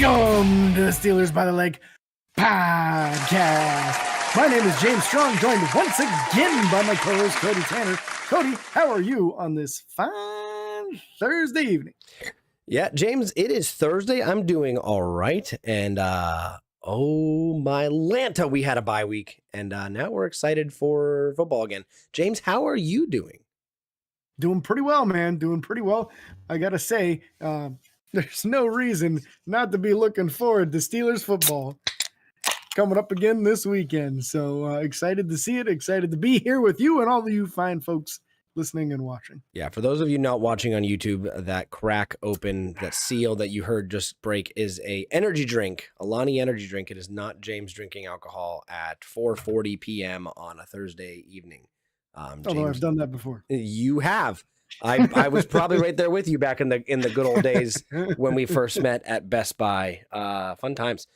Welcome to the Steelers by the Lake podcast. My name is James Strong, joined once again by my co-host Cody Tanner. Cody, how are you on this fine Thursday evening? Yeah, James, it is Thursday. I'm doing all right. And oh my Lanta, we had a bye week. And now we're excited for football again. James, how are you doing? Doing pretty well, man. Doing pretty well. I got to say, there's no reason not to be looking forward to Steelers football coming up again this weekend. So excited to see it, excited to be here with you and all of you fine folks listening and watching. Yeah, for those of you not watching on YouTube, that crack open, that seal that you heard just break is a energy drink, a Lonnie energy drink. It is not James drinking alcohol at 4:40 p.m. on a Thursday evening. Although James, I've done that before. You have. I was probably right there with you back in the good old days when we first met at Best Buy. Fun times.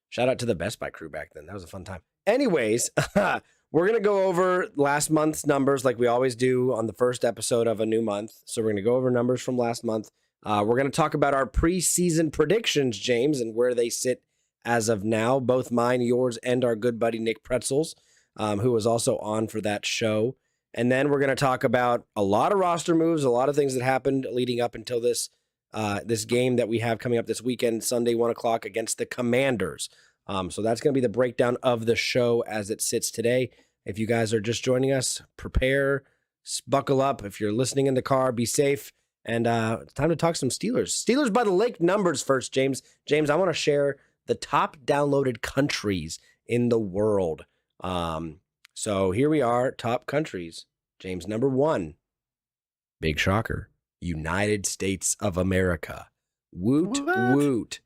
Shout out to the Best Buy crew back then. That was a fun time. Anyways, we're going to go over last month's numbers like we always do on the first episode of a new month. So we're going to go over numbers from last month. We're going to talk about our preseason predictions, James, and where they sit as of now. Both mine, yours, and our good buddy Nick Pretzels, who was also on for that show. And then we're going to talk about a lot of roster moves, a lot of things that happened leading up until this this game that we have coming up this weekend, Sunday, 1 o'clock against the Commanders. So that's going to be the breakdown of the show as it sits today. If you guys are just joining us, prepare, buckle up. If you're listening in the car, be safe. And it's time to talk some Steelers. Steelers by the Lake numbers first, James. James, I want to share the top downloaded countries in the world. So here we are, top countries. James, number 1, big shocker, United States of America. Woot, woot.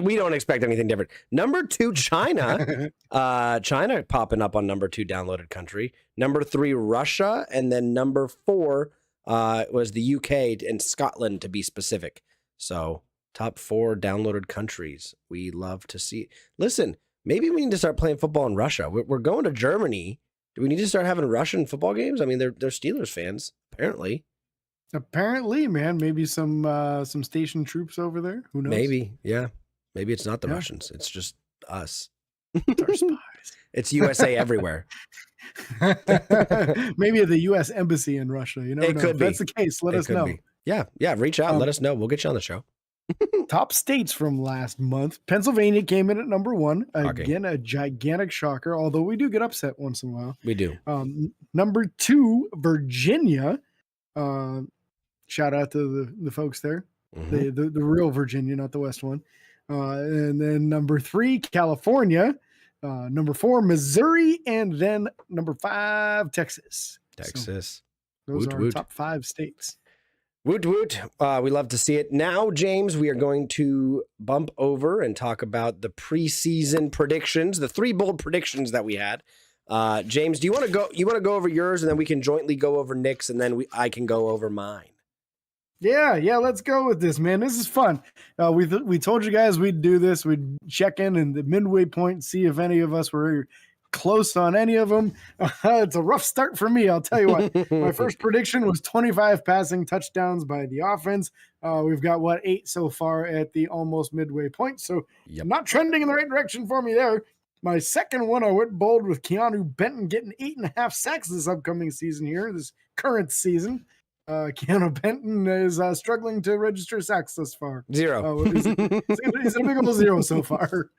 We don't expect anything different. Number 2, China. China popping up on number 2 downloaded country. Number 3, Russia. And then number 4 was the UK and Scotland, to be specific. So top 4 downloaded countries. We love to see. Listen, maybe we need to start playing football in Russia. We're going to Germany. Do we need to start having Russian football games? I mean, they're Steelers fans, apparently. Apparently, man. Maybe some station troops over there. Who knows? Maybe, yeah. Maybe it's not the Russians. It's just us. It's our spies. It's USA everywhere. Maybe the U.S. Embassy in Russia. You know, it could be. If that's the case, let us know. Be. Yeah. Reach out. Let us know. We'll get you on the show. Top states from last month. Pennsylvania came in at number 1. Okay. Again, a gigantic shocker, although we do get upset once in a while. We do. Number 2, Virginia. Shout out to the folks there. Mm-hmm. The real Virginia, not the West one. And then number 3, California. Number 4, Missouri. And then number 5, Texas. Texas. So those are our top 5 states. Woot, woot. We love to see it. Now, James, we are going to bump over and talk about the preseason predictions, the 3 bold predictions that we had. James, do you want to go? You want to go over yours, and then we can jointly go over Nick's, and then I can go over mine. Yeah, let's go with this, man. This is fun. We told you guys we'd do this. We'd check in the midway point, see if any of us were close on any of them. It's a rough start for me, I'll tell you what. My first prediction was 25 passing touchdowns by the offense. We've got 8 so far at the almost midway point, so not trending in the right direction for me there. My second one, I went bold with Keanu Benton getting 8.5 sacks this upcoming season here, this current season. Keanu Benton is struggling to register sacks thus far. 0. He's a big old 0 so far.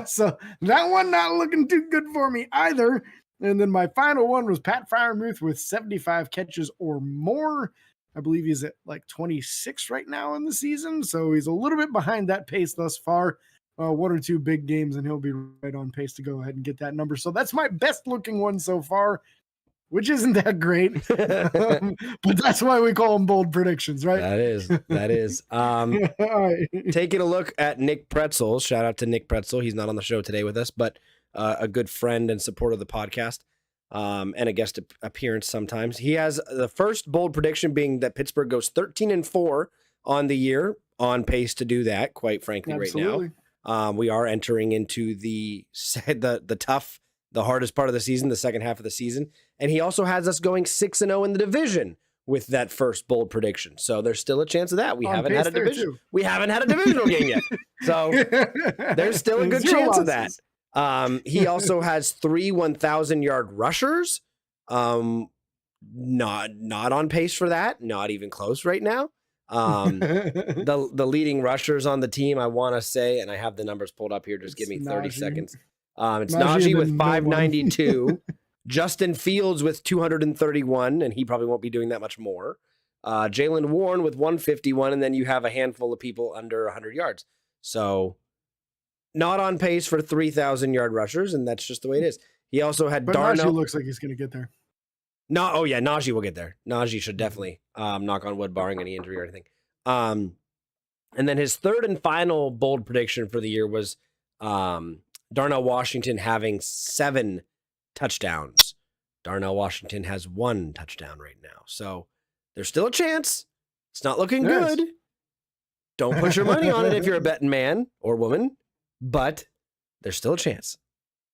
So that one not looking too good for me either. And then my final one was Pat Freiermuth with 75 catches or more. I believe he's at 26 right now in the season. So he's a little bit behind that pace thus far. 1 or 2 big games and he'll be right on pace to go ahead and get that number. So that's my best looking one so far, which isn't that great, but that's why we call them bold predictions, right? That is. Taking a look at Nick Pretzels. Shout out to Nick Pretzel. He's not on the show today with us, but a good friend and supporter of the podcast. and a guest appearance sometimes. He has the first bold prediction being that Pittsburgh goes 13-4 on the year, on pace to do that, quite frankly, Absolutely. right now. We are entering into the tough, the hardest part of the season, the second half of the season. And he also has us going 6-0 in the division with that first bold prediction. So there's still a chance of that. We haven't had a division. We haven't had a divisional game yet. So there's still a good chance of that. He also has 3 1,000-yard rushers. Not on pace for that. Not even close right now. The leading rushers on the team, I want to say, and I have the numbers pulled up here. Just give me 30 seconds. It's Najee with 592. Justin Fields with 231, and he probably won't be doing that much more. Jaylen Warren with 151, and then you have a handful of people under 100 yards. So not on pace for 3,000-yard rushers, and that's just the way it is. He also had Darnell. Najee looks like he's going to get there. No, oh yeah, Najee will get there. Najee should definitely, knock on wood, barring any injury or anything. And then his third and final bold prediction for the year was Darnell Washington having 7 touchdowns. Darnell Washington has 1 touchdown right now. So there's still a chance. It's not looking good. Don't put your money on it if you're a betting man or woman, but there's still a chance.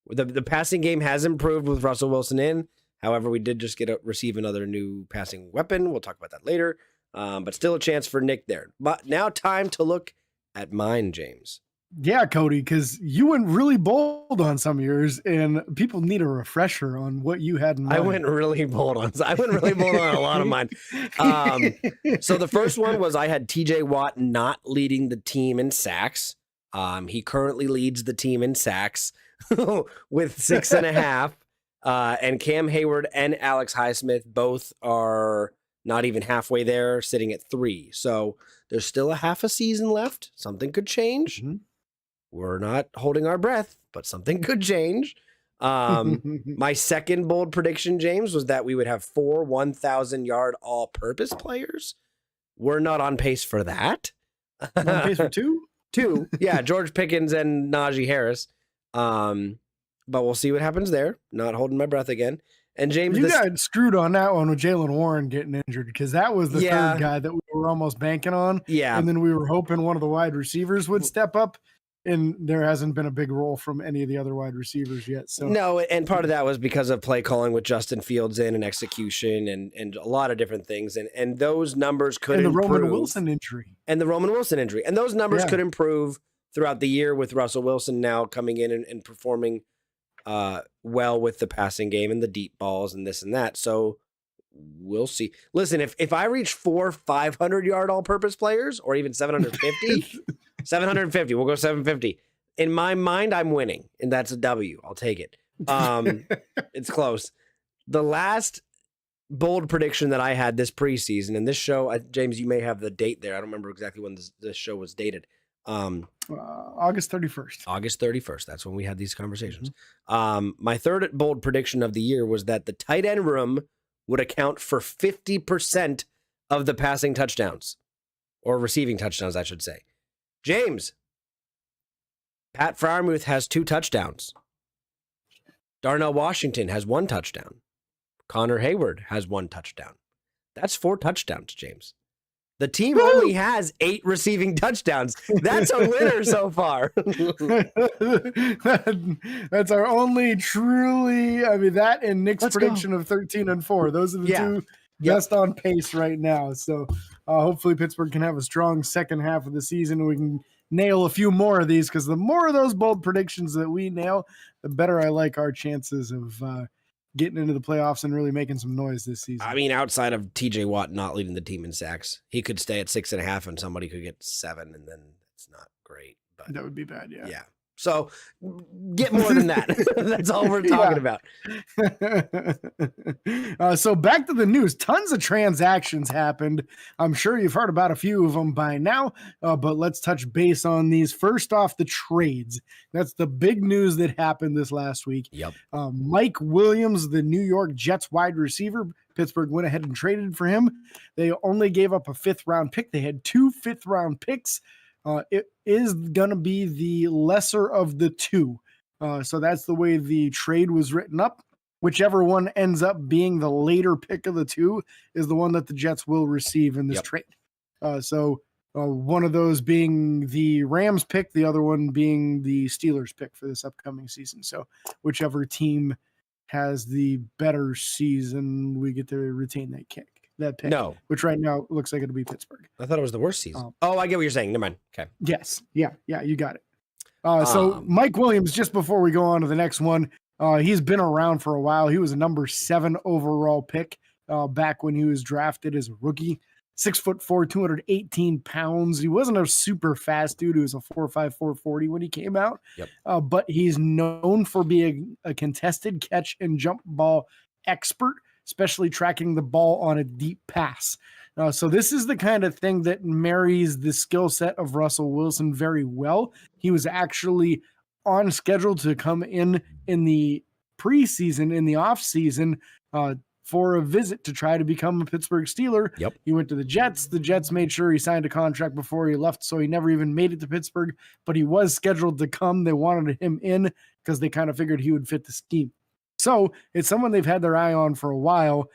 The passing game has improved with Russell Wilson in. However, we did just receive another new passing weapon. We'll talk about that later. But still a chance for Nick there. But now time to look at mine, James. Yeah, Cody, because you went really bold on some of yours, and people need a refresher on what you had in mind. I went really bold on a lot of mine. So the first one was I had TJ Watt not leading the team in sacks. He currently leads the team in sacks with 6.5. And Cam Hayward and Alex Highsmith both are not even halfway there, sitting at 3. So there's still a half a season left. Something could change. Mm-hmm. We're not holding our breath, but something could change. My second bold prediction, James, was that we would have 4 1,000-yard all-purpose players. We're not on pace for that. On pace for 2? 2, yeah, George Pickens and Najee Harris. But we'll see what happens there. Not holding my breath again. And James, you got screwed on that one with Jaylen Warren getting injured, because that was the third guy that we were almost banking on. Yeah. And then we were hoping one of the wide receivers would step up. And there hasn't been a big role from any of the other wide receivers yet. So no, and part of that was because of play calling with Justin Fields in and execution and a lot of different things. And those numbers could improve. And the Roman Wilson injury. And those numbers could improve throughout the year with Russell Wilson now coming in and performing well with the passing game and the deep balls and this and that. So we'll see. Listen, if I reach 4 500-yard all-purpose players or even 750, 750, we'll go 750. In my mind, I'm winning, and that's a W. I'll take it. It's close. The last bold prediction that I had this preseason, and this show, James, you may have the date there. I don't remember exactly when this show was dated. August 31st. August 31st. That's when we had these conversations. My third bold prediction of the year was that the tight end room would account for 50% of the passing touchdowns, or receiving touchdowns, I should say. James, Pat Freiermuth has 2 touchdowns. Darnell Washington has 1 touchdown. Connor Hayward has 1 touchdown. That's 4 touchdowns, James. The team only has 8 receiving touchdowns. That's a winner so far. That's our only truly, I mean, that and Nick's prediction of 13-4. Those are the 2 best on pace right now. So hopefully Pittsburgh can have a strong second half of the season, and we can nail a few more of these, because the more of those bold predictions that we nail, the better I like our chances of getting into the playoffs and really making some noise this season. I mean, outside of TJ Watt not leading the team in sacks, he could stay at 6.5 and somebody could get 7, and then it's not great. But that would be bad, yeah. Yeah. So get more than that. That's all we're talking about. So back to the news. Tons of transactions happened. I'm sure you've heard about a few of them by now, but let's touch base on these. First off, the trades. That's the big news that happened this last week. Yep. Mike Williams, the New York Jets wide receiver, Pittsburgh went ahead and traded for him. They only gave up a 5th-round pick. They had 2 5th-round picks. It is going to be the lesser of the 2. So that's the way the trade was written up. whichever one ends up being the later pick of the two is the one that the Jets will receive in this trade. So one of those being the Rams pick, the other one being the Steelers pick for this upcoming season. So whichever team has the better season, we get to retain that pick. No, which right now looks like it'll be Pittsburgh. I thought it was the worst season. I get what you're saying. Never mind. Okay. Yes. Yeah, you got it. So Mike Williams, just before we go on to the next one, he's been around for a while. He was a number 7 overall pick back when he was drafted as a rookie. 6'4", 218 pounds. He wasn't a super fast dude. He was a 4.5, 440 when he came out. Yep. But he's known for being a contested catch and jump ball expert, especially tracking the ball on a deep pass. So this is the kind of thing that marries the skill set of Russell Wilson very well. He was actually on schedule to come in the preseason, in the offseason, for a visit to try to become a Pittsburgh Steeler. Yep. He went to the Jets. The Jets made sure he signed a contract before he left, so he never even made it to Pittsburgh, but he was scheduled to come. They wanted him in because they kind of figured he would fit the scheme. So it's someone they've had their eye on for a while.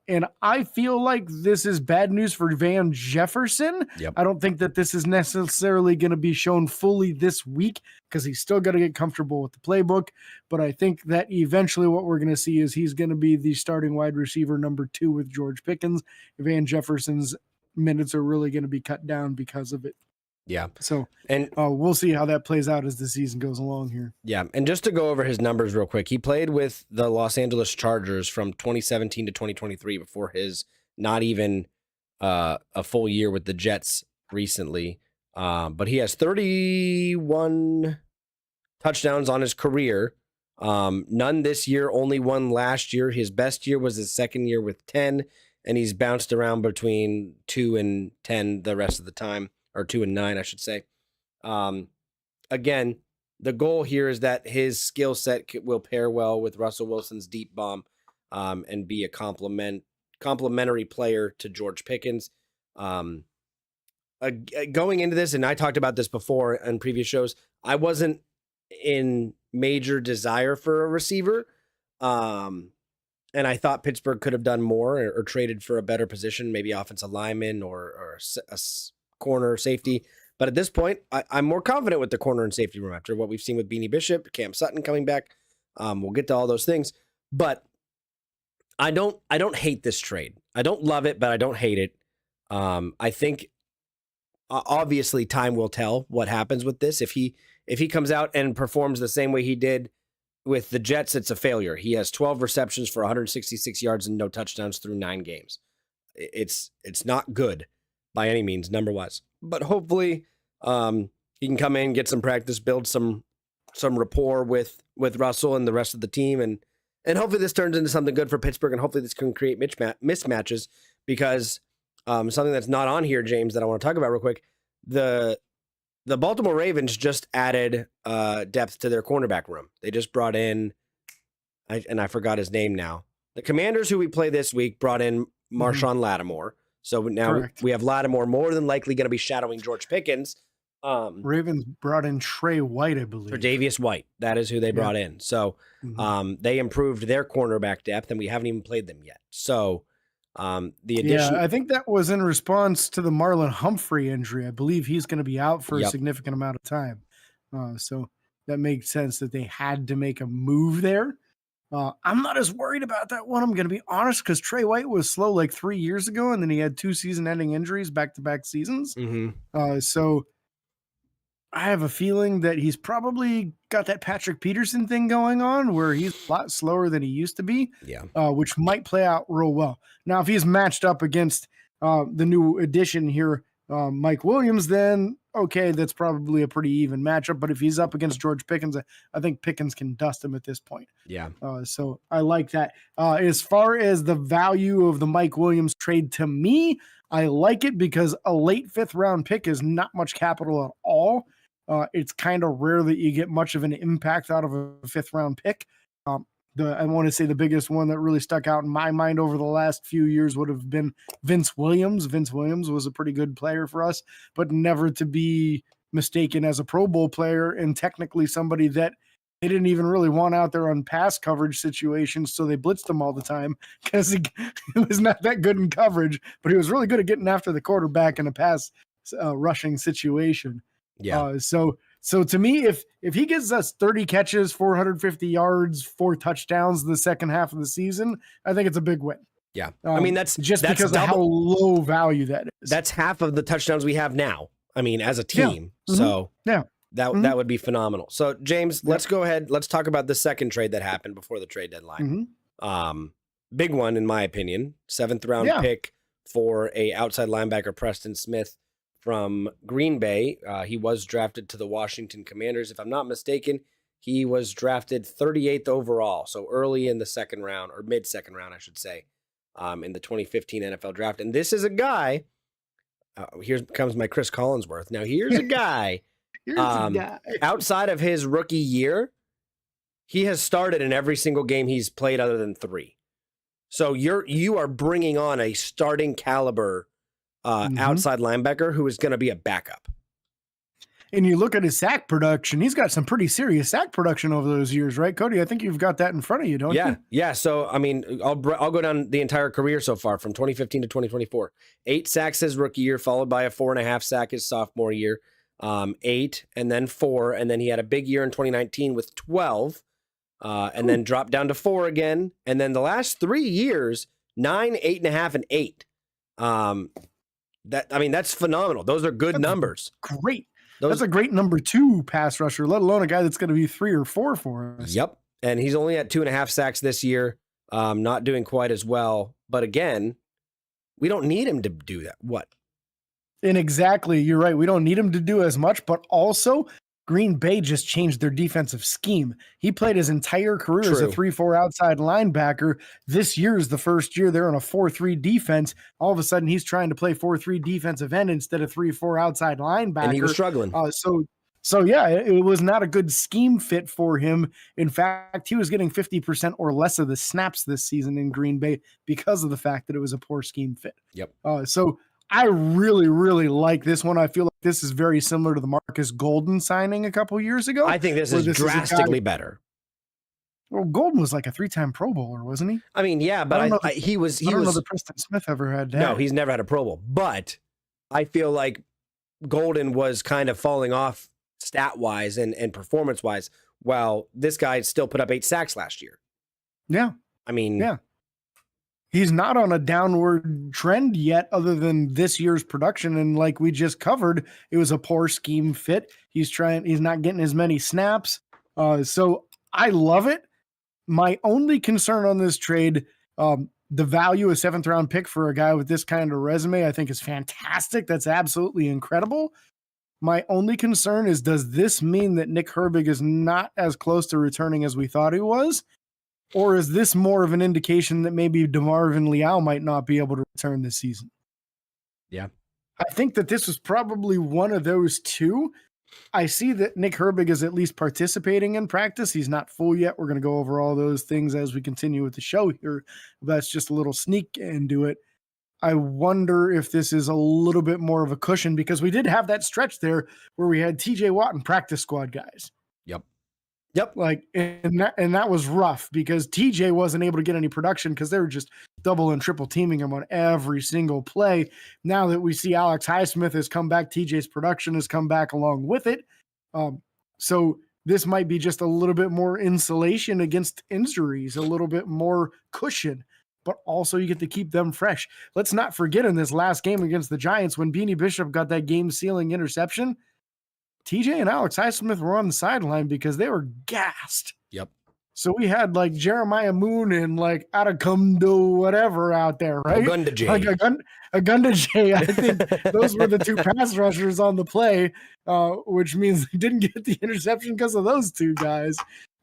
And I feel like this is bad news for Van Jefferson. Yep. I don't think that this is necessarily going to be shown fully this week because he's still got to get comfortable with the playbook. But I think that eventually what we're going to see is he's going to be the starting wide receiver number 2 with George Pickens. Van Jefferson's minutes are really going to be cut down because of it. Yeah. So, and we'll see how that plays out as the season goes along here. Yeah. And just to go over his numbers real quick, he played with the Los Angeles Chargers from 2017 to 2023 before his not even a full year with the Jets recently. But he has 31 touchdowns on his career. None this year, only one last year. His best year was his second year with 10, and he's bounced around between 2 and 10 the rest of the time. Or 2 and 9, I should say. Again, the goal here is that his skill set will pair well with Russell Wilson's deep bomb and be a complementary player to George Pickens. Going into this, and I talked about this before in previous shows, I wasn't in major desire for a receiver. And I thought Pittsburgh could have done more or traded for a better position, maybe offensive lineman or a corner, safety. But at this point, I'm more confident with the corner and safety room after what we've seen with Beanie Bishop, Cam Sutton coming back. We'll get to all those things. But I don't hate this trade. I don't love it, but I don't hate it. I think obviously time will tell what happens with this. If he comes out and performs the same way he did with the Jets, it's a failure. He has 12 receptions for 166 yards and no touchdowns through 9 games. It's not good by any means, number-wise. But hopefully he can come in, get some practice, build some rapport with Russell and the rest of the team, and hopefully this turns into something good for Pittsburgh, and hopefully this can create mismatches, because something that's not on here, James, that I want to talk about real quick, the Baltimore Ravens just added depth to their cornerback room. They just brought in, I forgot his name now. The Commanders, who we play this week, brought in Marshawn Lattimore. So now we have Lattimore more than likely going to be shadowing George Pickens. Ravens brought in Trey White, I believe. Tre'Davious White. That is who they brought in. So they improved their cornerback depth, and we haven't even played them yet. So the addition... Yeah, I think that was in response to the Marlon Humphrey injury. I believe he's going to be out for a significant amount of time. So that makes sense that they had to make a move there. I'm not as worried about that one, I'm going to be honest, because Trey White was slow like 3 years ago, and then he had 2 season-ending injuries back-to-back seasons. So I have a feeling that he's probably got that Patrick Peterson thing going on, where he's a lot slower than he used to be, which might play out real well. Now, if he's matched up against the new addition here, Mike Williams, then okay, that's probably a pretty even matchup. But if he's up against George Pickens, I think Pickens can dust him at this point. Yeah. So I like that. As far as the value of the Mike Williams trade, to me, I like it because a late 5th round pick is not much capital at all. It's kind of rare that you get much of an impact out of a 5th round pick. I want to say the biggest one that really stuck out in my mind over the last few years would have been Vince Williams. Vince Williams was a pretty good player for us, but never to be mistaken as a Pro Bowl player, and technically somebody that they didn't even really want out there on pass coverage situations, so they blitzed him all the time because he was not that good in coverage, but he was really good at getting after the quarterback in a pass rushing situation. Yeah. So to me, if he gives us 30 catches, 450 yards, 4 touchdowns in the second half of the season, I think it's a big win. Yeah. I mean, that's because of how low value that is. That's half of the touchdowns we have now. I mean, as a team. Yeah. So yeah. That would be phenomenal. So James, let's go ahead. Let's talk about the second trade that happened before the trade deadline. Big one, in my opinion, 7th round pick for a outside linebacker, Preston Smith from Green Bay. He was drafted to the Washington Commanders. If I'm not mistaken, he was drafted 38th overall. So early in the second round, or mid second round, I should say, in the 2015 NFL draft. And this is a guy, here comes my Chris Collinsworth. Now here's a guy. Outside of his rookie year, he has started in every single game he's played other than 3. So you are bringing on a starting caliber outside linebacker who is going to be a backup. And you look at his sack production, he's got some pretty serious sack production over those years, right, Cody? I think you've got that in front of you, don't you? Yeah. So, I mean, I'll go down the entire career so far from 2015 to 2024. 8 sacks his rookie year, followed by a 4.5 sack his sophomore year. 8 and then 4, and then he had a big year in 2019 with 12, and then dropped down to 4 again, and then the last 3 years 9, 8.5, and 8. That's phenomenal. Those are good numbers. Great. That's a great number 2 pass rusher, let alone a guy that's going to be 3 or 4 for us. Yep, and he's only at 2.5 sacks this year, not doing quite as well. But again, we don't need him to do that. What? And exactly, you're right. We don't need him to do as much, but also Green Bay just changed their defensive scheme. He played his entire career as a 3-4 outside linebacker. This year is the first year they're on a 4-3 defense. All of a sudden, he's trying to play 4-3 defensive end instead of 3-4 outside linebacker. And he was struggling. So yeah, it was not a good scheme fit for him. In fact, he was getting 50% or less of the snaps this season in Green Bay because of the fact that it was a poor scheme fit. Yep. So I really, really like this one. I feel like this is very similar to the Marcus Golden signing a couple years ago. I think this is drastically better. Well, Golden was like a 3-time Pro Bowler, wasn't he? I mean, yeah, but he was. I don't know that Preston Smith ever had that. No, he's never had a Pro Bowl. But I feel like Golden was kind of falling off stat-wise and performance-wise, while this guy still put up 8 sacks last year. Yeah. I mean, yeah. He's not on a downward trend yet other than this year's production. And like we just covered, it was a poor scheme fit. He's not getting as many snaps. So I love it. My only concern on this trade, the value, a 7th round pick for a guy with this kind of resume, I think is fantastic. That's absolutely incredible. My only concern is, does this mean that Nick Herbig is not as close to returning as we thought he was? Or is this more of an indication that maybe DeMarvin Leal might not be able to return this season? Yeah. I think that this was probably one of those two. I see that Nick Herbig is at least participating in practice. He's not full yet. We're going to go over all those things as we continue with the show here. That's just a little sneak into it. I wonder if this is a little bit more of a cushion, because we did have that stretch there where we had TJ Watt and practice squad guys. Yep. Like, and that was rough because TJ wasn't able to get any production because they were just double and triple teaming him on every single play. Now that we see Alex Highsmith has come back, TJ's production has come back along with it. So this might be just a little bit more insulation against injuries, a little bit more cushion, but also you get to keep them fresh. Let's not forget, in this last game against the Giants, when Beanie Bishop got that game-sealing interception, TJ and Alex Highsmith were on the sideline because they were gassed. Yep. So we had like Jeremiah Moon and like Atakundo whatever out there, right? Agunda Like Agunda J. I think those were the 2 pass rushers on the play, which means they didn't get the interception because of those 2 guys.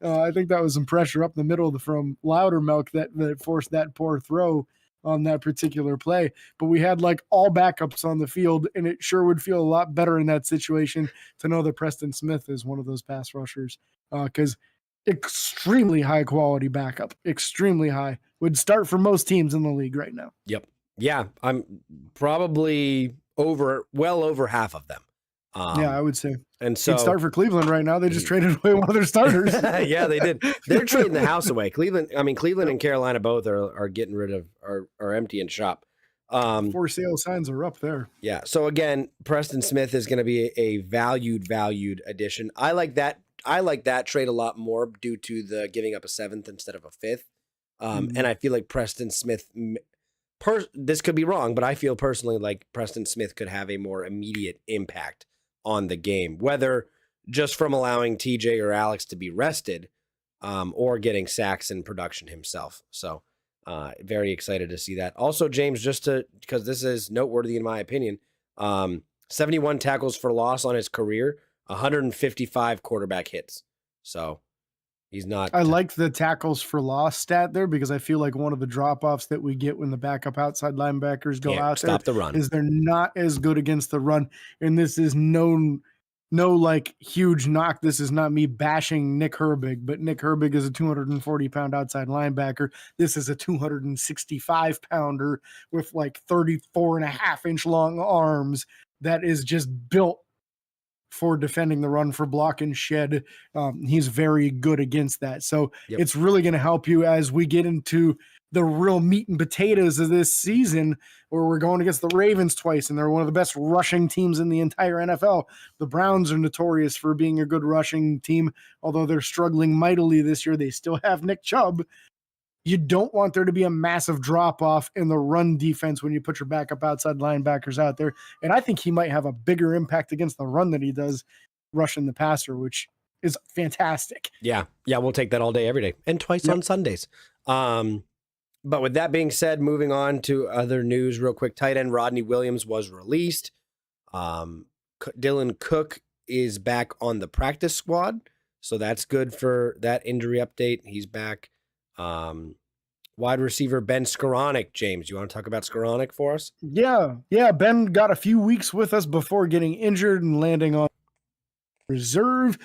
I think that was some pressure up the middle from Loudermilk that forced that poor throw on that particular play. But we had like all backups on the field, and it sure would feel a lot better in that situation to know that Preston Smith is one of those pass rushers, because extremely high quality backup, extremely high, would start for most teams in the league right now. Yep. Yeah, I'm probably well over half of them. Yeah, I would say And he'd so start for Cleveland right now. They just traded away one of their starters. yeah, they did. They're trading the house away. Cleveland and Carolina both are getting rid of are emptying shop. For sale signs are up there. Yeah. So again, Preston Smith is going to be a valued addition. I like that. I like that trade a lot more due to the giving up a 7th instead of a 5th. And I feel like Preston Smith. This could be wrong, but I feel personally like Preston Smith could have a more immediate impact on the game, whether just from allowing TJ or Alex to be rested, or getting sacks in production himself. So very excited to see that. Also, James, because this is noteworthy in my opinion, 71 tackles for loss on his career, 155 quarterback hits. So he's not. I like the tackles for loss stat there because I feel like one of the drop-offs that we get when the backup outside linebackers go out there the run. is they're not as good against the run. And this is no like huge knock. This is not me bashing Nick Herbig, but Nick Herbig is a 240-pound outside linebacker. This is a 265-pounder with like 34.5-inch long arms that is just built for defending the run, for block and shed. He's very good against that. So It's really going to help you as we get into the real meat and potatoes of this season, where we're going against the Ravens twice, and they're one of the best rushing teams in the entire NFL. The Browns are notorious for being a good rushing team, although they're struggling mightily this year. They still have Nick Chubb. You don't want there to be a massive drop-off in the run defense when you put your backup outside linebackers out there. And I think he might have a bigger impact against the run than he does rushing the passer, which is fantastic. Yeah, we'll take that all day, every day, and twice on Sundays. But with that being said, moving on to other news real quick. Tight end Rodney Williams was released. Dylan Cook is back on the practice squad, so that's good for that injury update. He's back. Wide receiver Ben Skoranek. James, you want to talk about Skoranek for us? Yeah. Ben got a few weeks with us before getting injured and landing on reserve.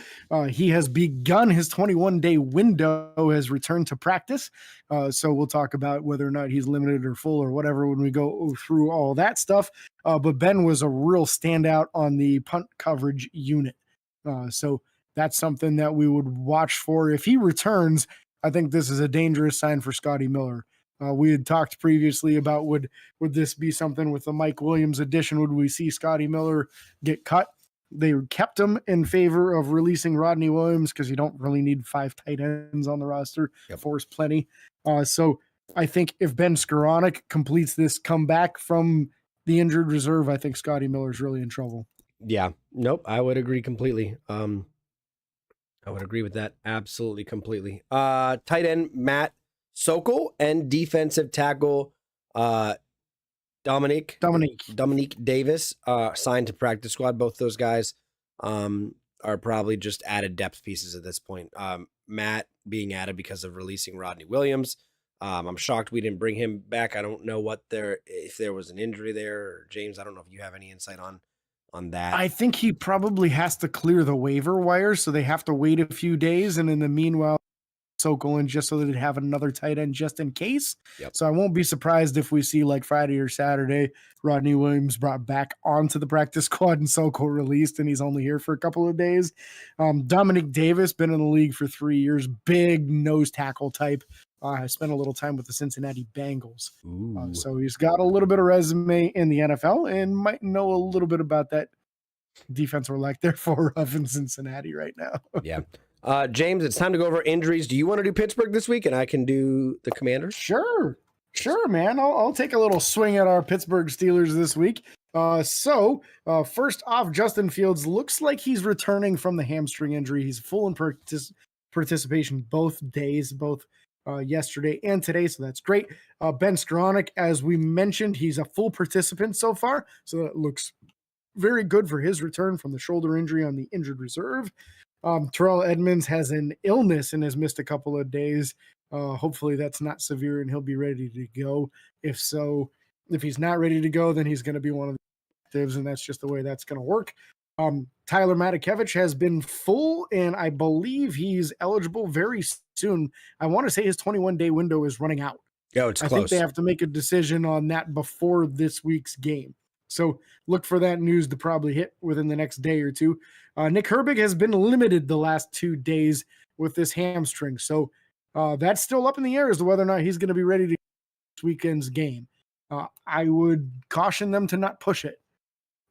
He has begun his 21-day window, has returned to practice. So we'll talk about whether or not he's limited or full or whatever when we go through all that stuff. But Ben was a real standout on the punt coverage unit. So that's something that we would watch for. If he returns, I think this is a dangerous sign for Scotty Miller. We had talked previously about would this be something with the Mike Williams addition? Would we see Scotty Miller get cut? They kept him in favor of releasing Rodney Williams because you don't really need 5 tight ends on the roster. Four's plenty. So I think if Ben Skoranek completes this comeback from the injured reserve, I think Scotty Miller's really in trouble. Yeah. Nope. I would agree completely. I would agree with that. Absolutely, completely. Tight end Matt Sokol and defensive tackle Dominique Davis signed to practice squad. Both those guys are probably just added depth pieces at this point. Matt being added because of releasing Rodney Williams. I'm shocked we didn't bring him back. I don't know if there was an injury there. Or James, I don't know if you have any insight on that. I think he probably has to clear the waiver wire, so they have to wait a few days. And in the meanwhile, Sokol in just so that they'd have another tight end just in case. So I won't be surprised if we see like Friday or Saturday, Rodney Williams brought back onto the practice squad and Sokol released, and he's only here for a couple of days. Dominique Davis, been in the league for 3 years, big nose tackle type. I spent a little time with the Cincinnati Bengals. So he's got a little bit of resume in the NFL and might know a little bit about that defense we're like they're for of in Cincinnati right now. Yeah. James, it's time to go over injuries. Do you want to do Pittsburgh this week and I can do the Commanders? Sure, man. I'll take a little swing at our Pittsburgh Steelers this week. So first off, Justin Fields looks like he's returning from the hamstring injury. He's full in participation both days, both yesterday and today, so that's great. Ben Skoranek, as we mentioned, he's a full participant so far, so that looks very good for his return from the shoulder injury on the injured reserve. Terrell Edmonds has an illness and has missed a couple of days. Hopefully that's not severe and he'll be ready to go. If he's not ready to go, then he's going to be one of the actives, and that's just the way that's going to work. Tyler Matakevich has been full, and I believe he's eligible very soon. I want to say his 21-day window is running out. It's close. I think they have to make a decision on that before this week's game. So look for that news to probably hit within the next day or two. Nick Herbig has been limited the last 2 days with this hamstring. So that's still up in the air as to whether or not he's going to be ready to this weekend's game. I would caution them to not push it.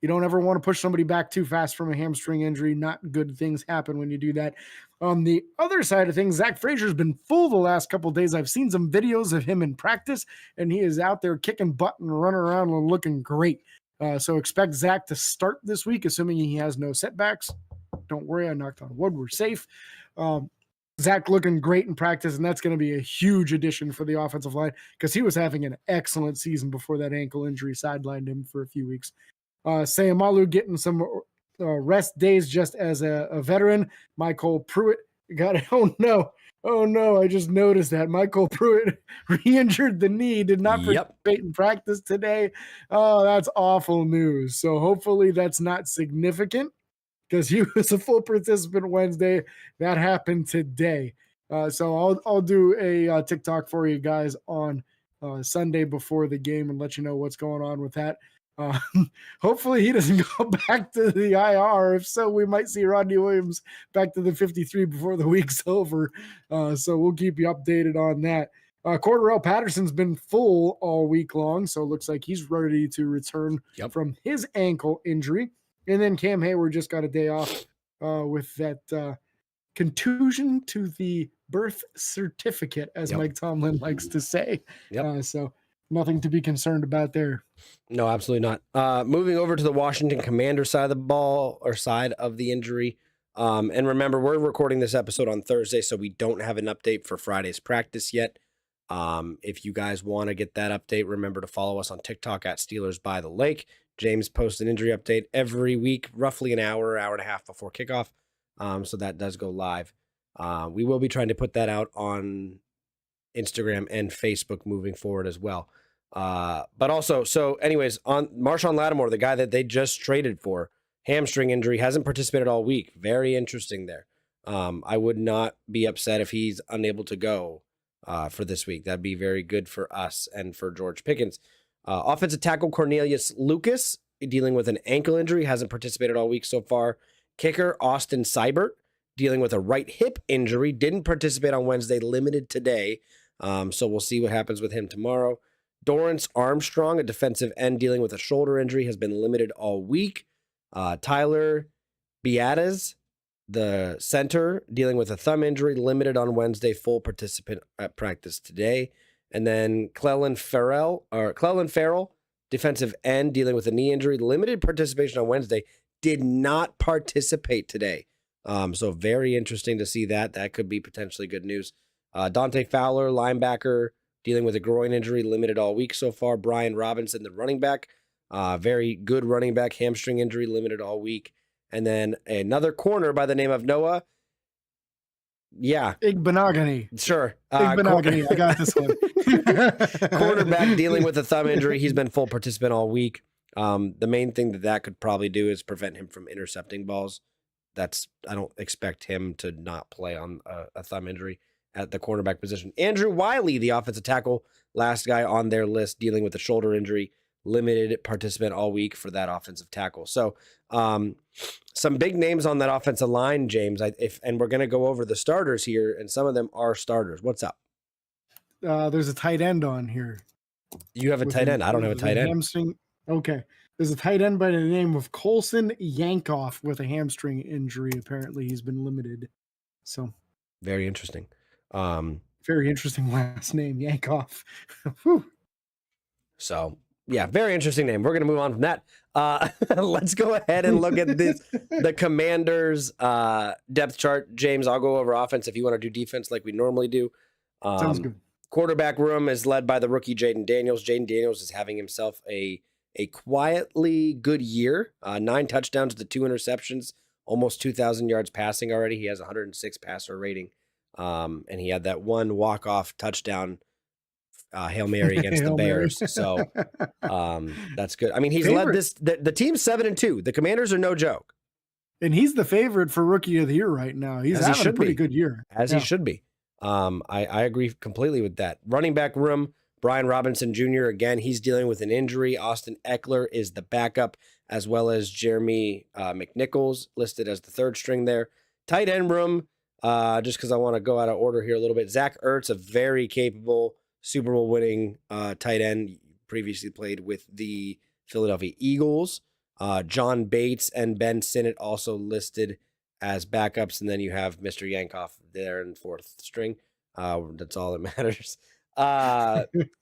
You don't ever want to push somebody back too fast from a hamstring injury. Not good things happen when you do that. On the other side of things, Zach Frazier's been full the last couple of days. I've seen some videos of him in practice, and he is out there kicking butt and running around and looking great. So expect Zach to start this week, assuming he has no setbacks. Don't worry, I knocked on wood. We're safe. Zach looking great in practice, and that's going to be a huge addition for the offensive line because he was having an excellent season before that ankle injury sidelined him for a few weeks. Sayamalu getting some rest days just as a veteran. Michael Pruitt got it. Oh no, I just noticed that Michael Pruitt re-injured the knee, did not participate in practice today. Oh, that's awful news. So hopefully that's not significant because he was a full participant Wednesday. That happened today. So I'll do a TikTok for you guys on Sunday before the game and let you know what's going on with that. Hopefully he doesn't go back to the IR. If so, we might see Rodney Williams back to the 53 before the week's over. So we'll keep you updated on that. Cordarrelle Patterson's been full all week long, so it looks like he's ready to return from his ankle injury. And then Cam Hayward just got a day off with that contusion to the birth certificate, as Mike Tomlin likes to say. So nothing to be concerned about there. No, absolutely not. Moving over to the Washington Commanders side of the ball, or side of the injury. And remember, we're recording this episode on Thursday, so we don't have an update for Friday's practice yet. If you guys want to get that update, remember to follow us on TikTok at Steelers by the Lake. James posts an injury update every week, roughly an hour and a half before kickoff. So that does go live. We will be trying to put that out on Instagram and Facebook moving forward as well. But also, so anyways, on Marshawn Lattimore, the guy that they just traded for, hamstring injury, hasn't participated all week. Very interesting there. I would not be upset if he's unable to go for this week. That'd be very good for us and for George Pickens. Offensive tackle Cornelius Lucas, dealing with an ankle injury, hasn't participated all week so far. Kicker Austin Seibert, dealing with a right hip injury, didn't participate on Wednesday, limited today. So we'll see what happens with him tomorrow. Dorrance Armstrong, a defensive end dealing with a shoulder injury, has been limited all week. Tyler Biadasz, the center, dealing with a thumb injury, limited on Wednesday, full participant at practice today. And then Clelin Ferrell, defensive end, dealing with a knee injury, limited participation on Wednesday, did not participate today. So very interesting to see that. That could be potentially good news. Dante Fowler, linebacker, dealing with a groin injury, limited all week so far. Brian Robinson, the running back, very good running back, hamstring injury, limited all week. And then another corner by the name of Noah. Igbenogany. Sure. Igbenogany. I got this one. Cornerback dealing with a thumb injury. He's been full participant all week. The main thing that could probably do is prevent him from intercepting balls. I don't expect him to not play on a thumb injury at the cornerback position. Andrew Wiley, the offensive tackle, last guy on their list, dealing with a shoulder injury, limited participant all week for that offensive tackle. So some big names on that offensive line, James, and we're going to go over the starters here, and some of them are starters. What's up? There's a tight end on here. You have a tight end. I don't have a tight end. Hamstring. Okay. There's a tight end by the name of Colson Yankoff with a hamstring injury. Apparently he's been limited. So very interesting. Very interesting last name, Yankoff. So yeah, very interesting name. We're going to move on from that. Let's go ahead and look at the Commanders depth chart. James, I'll go over offense if you want to do defense like we normally do. Sounds good. Quarterback room is led by the rookie Jaden Daniels. Jaden Daniels is having himself a quietly good year. 9 touchdowns to 2 interceptions, almost 2,000 yards passing already. He has 106 passer rating. And he had that one walk-off touchdown Hail Mary against the Bears. So that's good. I mean, he's led this. The team's 7-2. The Commanders are no joke. And he's the favorite for rookie of the year right now. He's having a pretty good year. He should be. I agree completely with that. Running back room, Brian Robinson Jr., again, he's dealing with an injury. Austin Eckler is the backup, as well as Jeremy McNichols listed as the third string there. Tight end room, just because I want to go out of order here a little bit. Zach Ertz, a very capable Super Bowl winning tight end, previously played with the Philadelphia Eagles. John Bates and Ben Sinnott also listed as backups, and then you have Mr. Yankoff there in fourth string. That's all that matters.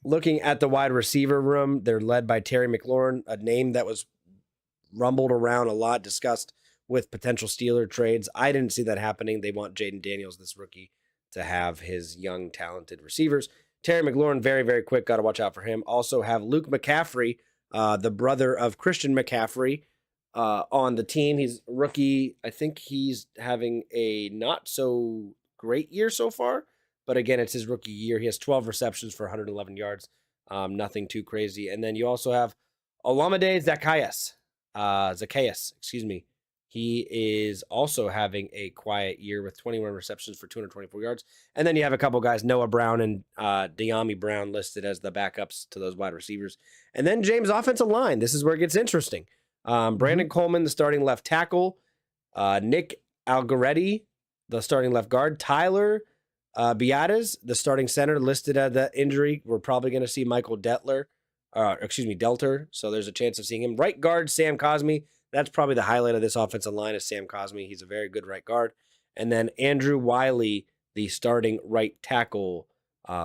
Looking at the wide receiver room, they're led by Terry McLaurin, a name that was rumbled around a lot, discussed with potential Steeler trades. I didn't see that happening. They want Jaden Daniels, this rookie, to have his young, talented receivers. Terry McLaurin, very, very quick. Got to watch out for him. Also have Luke McCaffrey, the brother of Christian McCaffrey, on the team. He's a rookie. I think he's having a not so great year so far, but again, it's his rookie year. He has 12 receptions for 111 yards. Nothing too crazy. And then you also have Olamide Zacchaeus, excuse me. He is also having a quiet year with 21 receptions for 224 yards. And then you have a couple guys, Noah Brown and De'Ami Brown, listed as the backups to those wide receivers. And then James' offensive line. This is where it gets interesting. Brandon Coleman, the starting left tackle. Nick Algoretti, the starting left guard. Tyler Biadasz, the starting center, listed at the injury. We're probably going to see Michael Delter. So there's a chance of seeing him. Right guard, Sam Cosmi. That's probably the highlight of this offensive line is Sam Cosmi. He's a very good right guard. And then Andrew Wiley, the starting right tackle,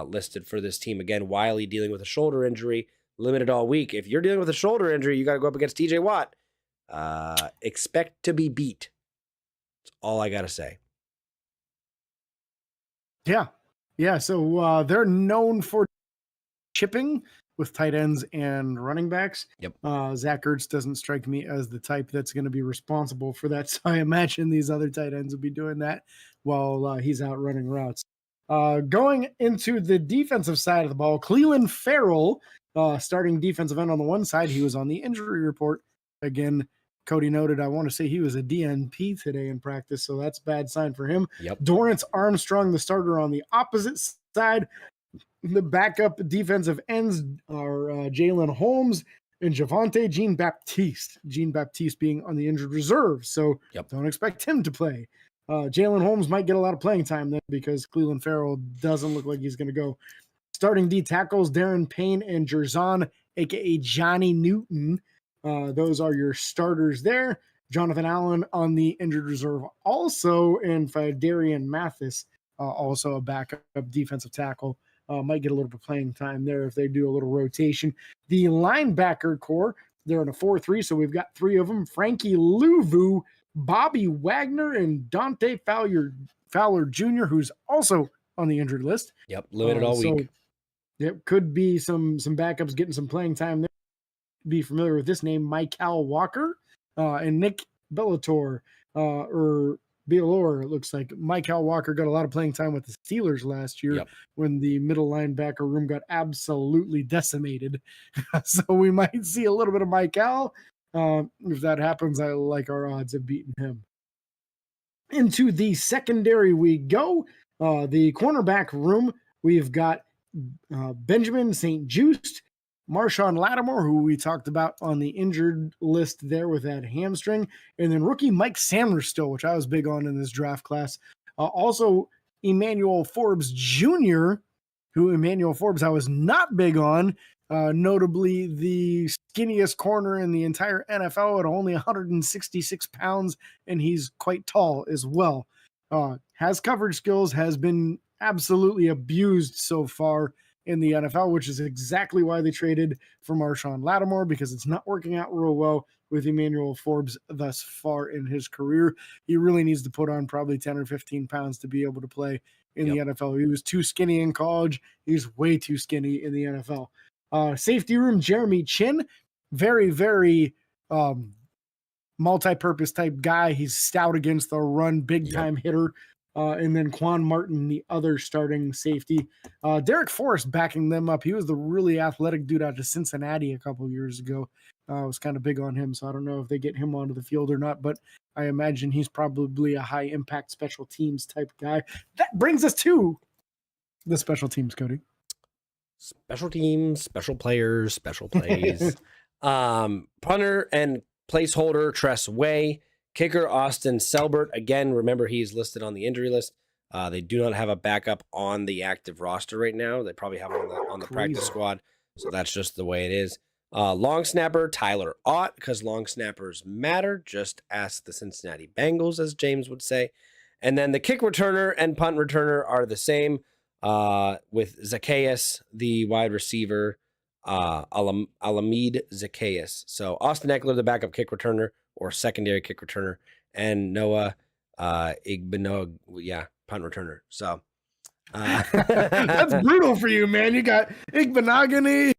listed for this team. Again, Wiley dealing with a shoulder injury, limited all week. If you're dealing with a shoulder injury, you got to go up against TJ Watt. Expect to be beat. That's all I got to say. Yeah. Yeah. So they're known for chipping with tight ends and running backs. Yep. Zach Ertz doesn't strike me as the type that's going to be responsible for that. So I imagine these other tight ends will be doing that while he's out running routes. Going into the defensive side of the ball, Clelin Ferrell, starting defensive end on the one side, he was on the injury report. Again, Cody noted, I want to say he was a DNP today in practice, so that's a bad sign for him. Yep. Dorrance Armstrong, the starter on the opposite side. The backup defensive ends are Jalen Holmes and Javonte Jean-Baptiste. Jean-Baptiste being on the injured reserve, so Don't expect him to play. Jalen Holmes might get a lot of playing time then because Clelin Ferrell doesn't look like he's going to go. Starting D tackles, Darren Payne and Jerzon, a.k.a. Johnny Newton. Those are your starters there. Jonathan Allen on the injured reserve also, and Darian Mathis, also a backup defensive tackle. Might get a little bit of playing time there if they do a little rotation. The linebacker core, they're in a 4-3, so we've got three of them. Frankie Louvu, Bobby Wagner, and Dante Fowler Jr., who's also on the injured list. Yep, limited all week. It could be some backups getting some playing time there. Be familiar with this name, Michael Walker and Nick Bellator, or Bealor, it looks like. Michael Walker got a lot of playing time with the Steelers last year when the middle linebacker room got absolutely decimated. So we might see a little bit of Michael. If that happens, I like our odds of beating him. Into the secondary we go. The cornerback room, we've got Benjamin St. Just, Marshawn Lattimore, who we talked about on the injured list there with that hamstring, and then rookie Mike Samerstill, which I was big on in this draft class. Also, Emmanuel Forbes Jr., who Emmanuel Forbes I was not big on, notably the skinniest corner in the entire NFL at only 166 pounds, and he's quite tall as well. Has coverage skills, has been absolutely abused so far in the NFL, which is exactly why they traded for Marshawn Lattimore, because it's not working out real well with Emmanuel Forbes thus far in his career. He really needs to put on probably 10 or 15 pounds to be able to play in the NFL. He was too skinny in college. He's way too skinny in the NFL. Safety room, Jeremy Chin, very, very multi-purpose type guy. He's stout against the run, big time hitter. And then Quan Martin, the other starting safety. Derek Forrest backing them up. He was the really athletic dude out of Cincinnati a couple years ago. I was kind of big on him, so I don't know if they get him onto the field or not, but I imagine he's probably a high-impact special teams type guy. That brings us to the special teams, Cody. Special teams, special players, special plays. Punter and placeholder Tress Way. Kicker Austin Selbert. Again, remember he's listed on the injury list. They do not have a backup on the active roster right now. They probably have it on the practice squad. So that's just the way it is. Long snapper Tyler Ott, because long snappers matter. Just ask the Cincinnati Bengals, as James would say. And then the kick returner and punt returner are the same, with Zacchaeus, the wide receiver, Alamid Zacchaeus. So Austin Eckler, the backup kick returner or secondary kick returner, and Noah Igbenog, punt returner. So that's brutal for you, man. You got Igbenogany,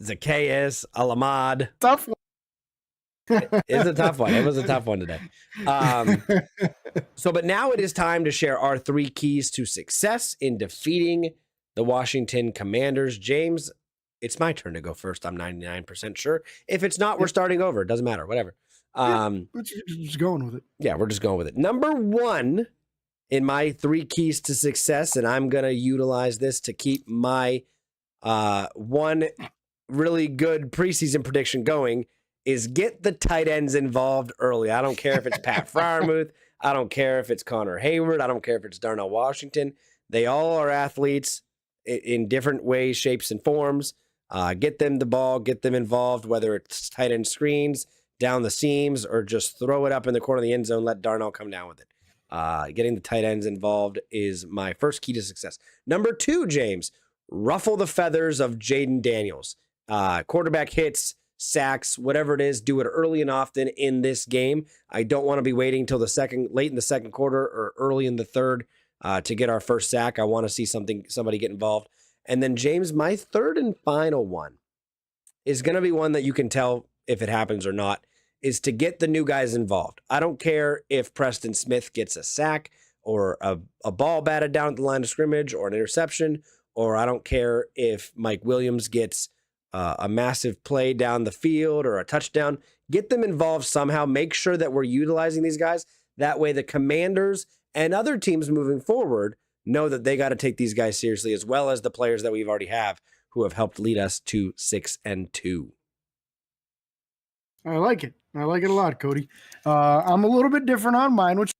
Zacchaeus, Alamad. tough one. It's a tough one. It was a tough one today. But now it is time to share our 3 keys to success in defeating the Washington Commanders. James, it's my turn to go first. I'm 99% sure. If it's not, we're starting over. It doesn't matter. Whatever. We're just going with it. Yeah, we're just going with it. Number 1 in my 3 keys to success, and I'm going to utilize this to keep my one really good preseason prediction going, is get the tight ends involved early. I don't care if it's Pat Freiermuth. I don't care if it's Connor Hayward. I don't care if it's Darnell Washington. They all are athletes in different ways, shapes, and forms. Get them the ball, get them involved, whether it's tight end screens, down the seams, or just throw it up in the corner of the end zone, let Darnell come down with it. Getting the tight ends involved is my first key to success. Number 2, James, ruffle the feathers of Jaden Daniels. Quarterback hits, sacks, whatever it is, do it early and often in this game. I don't want to be waiting till late in the second quarter or early in the third to get our first sack. I want to see somebody get involved. And then, James, my third and final one is going to be one that you can tell if it happens or not, is to get the new guys involved. I don't care if Preston Smith gets a sack or a ball batted down at the line of scrimmage or an interception, or I don't care if Mike Williams gets a massive play down the field or a touchdown. Get them involved somehow. Make sure that we're utilizing these guys. That way the Commanders and other teams moving forward know that they got to take these guys seriously, as well as the players that we've already have who have helped lead us to 6-2. I like it. I like it a lot, Cody. I'm a little bit different on mine, which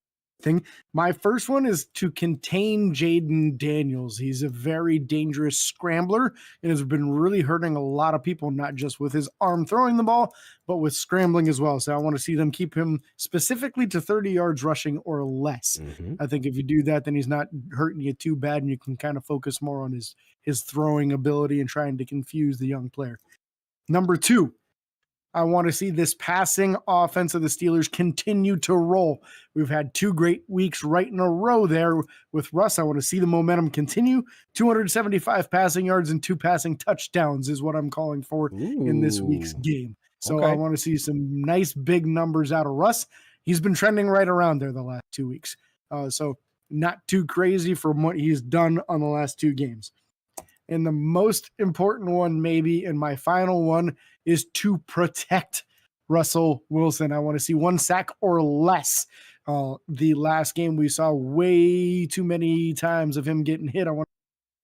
thing. My first one is to contain Jaden Daniels. He's a very dangerous scrambler and has been really hurting a lot of people, not just with his arm throwing the ball, but with scrambling as well. So I want to see them keep him specifically to 30 yards rushing or less. Mm-hmm. I think if you do that, then he's not hurting you too bad, and you can kind of focus more on his throwing ability and trying to confuse the young player. Number 2, I want to see this passing offense of the Steelers continue to roll. We've had 2 great weeks right in a row there with Russ. I want to see the momentum continue. 275 passing yards and 2 passing touchdowns is what I'm calling for in this week's game. So I want to see some nice big numbers out of Russ. He's been trending right around there the last 2 weeks. So not too crazy from what he's done on the last 2 games. And the most important one, maybe, and my final one, is to protect Russell Wilson. I want to see 1 sack or less. The last game we saw way too many times of him getting hit. I want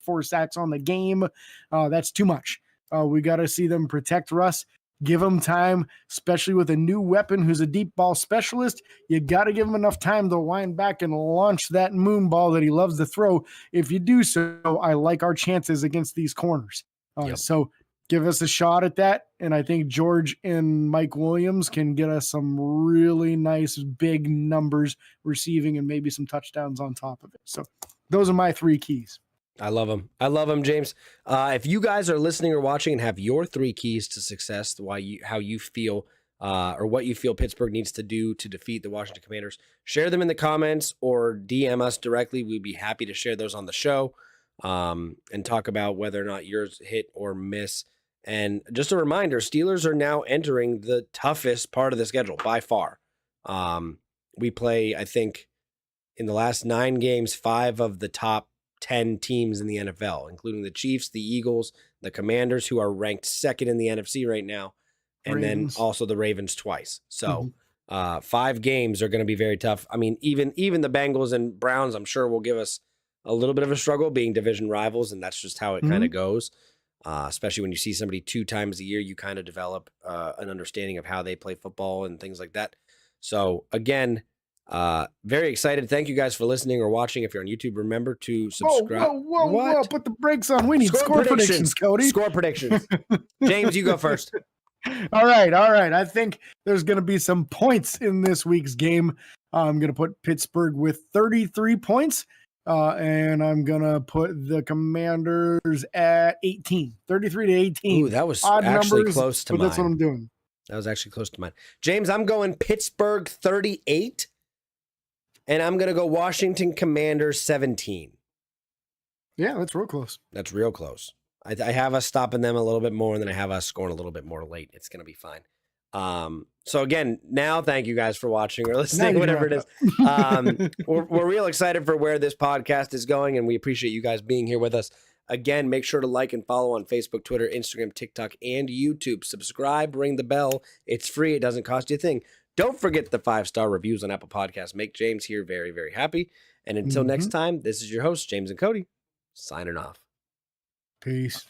4 sacks on the game. That's too much. We got to see them protect Russ. Give him time, especially with a new weapon who's a deep ball specialist. You got to give him enough time to wind back and launch that moon ball that he loves to throw. If you do so, I like our chances against these corners. So give us a shot at that. And I think George and Mike Williams can get us some really nice big numbers receiving and maybe some touchdowns on top of it. So those are my 3 keys. I love them. I love them, James. If you guys are listening or watching and have your 3 keys to success, how you feel or what you feel Pittsburgh needs to do to defeat the Washington Commanders, share them in the comments or DM us directly. We'd be happy to share those on the show and talk about whether or not yours hit or miss. And just a reminder, Steelers are now entering the toughest part of the schedule by far. We play, I think, in the last 9 games, 5 of the top 10 teams in the NFL, including the Chiefs, the Eagles, the Commanders, who are ranked 2nd in the NFC right now, and Ravens. Then also the Ravens twice. So 5 games are going to be very tough. I mean, even the Bengals and Browns, I'm sure, will give us a little bit of a struggle being division rivals, and that's just how it kind of goes. especially when you see somebody 2 times a year, you kind of develop an understanding of how they play football and things like that. So again, very excited. Thank you guys for listening or watching. If you're on YouTube, remember to subscribe. Whoa, put the brakes on. We need score predictions, Cody. Score predictions. James, you go first. All right. I think there's going to be some points in this week's game. I'm going to put Pittsburgh with 33 points. And I'm going to put the Commanders at 18, 33 to 18. Ooh, that was odd actually numbers, close to but mine. that's what I'm doing. That was actually close to mine. James, I'm going Pittsburgh 38, and I'm going to go Washington Commanders 17. Yeah, that's real close. That's real close. I have us stopping them a little bit more, and then I have us scoring a little bit more late. It's going to be fine. So again, now thank you guys for watching or listening, whatever it is. We're real excited for where this podcast is going, and we appreciate you guys being here with us. Again, make sure to like and follow on Facebook, Twitter, Instagram, TikTok, and YouTube. Subscribe, ring the bell. It's free. It doesn't cost you a thing. Don't forget the 5-star reviews on Apple Podcasts. Make James here very, very happy. And until next time, this is your host, James and Cody, signing off. Peace.